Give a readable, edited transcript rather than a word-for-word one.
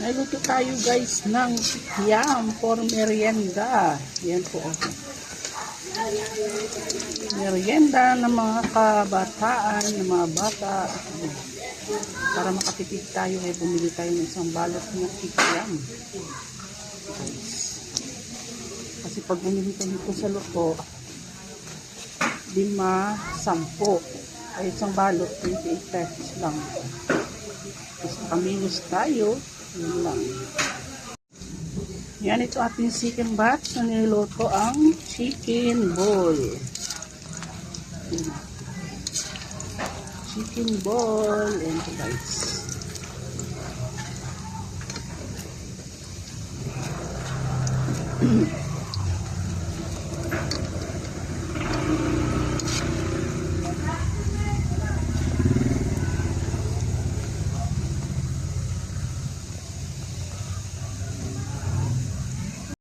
Nagluto tayo guys ng yam for merienda. Yan po. Merienda ng mga kabataan, ng mga bata. Para makatipid tayo, bumili tayo ng isang balot ng yam. Kasi pag bumili tayo dito sa luto, 5, 10. Ay isang balot, 28 pesos lang. Tapos nakaminos tayo. Yun lang. Yan, ito ating chicken batch na niluto ang chicken ball. Chicken ball. Yan ito guys.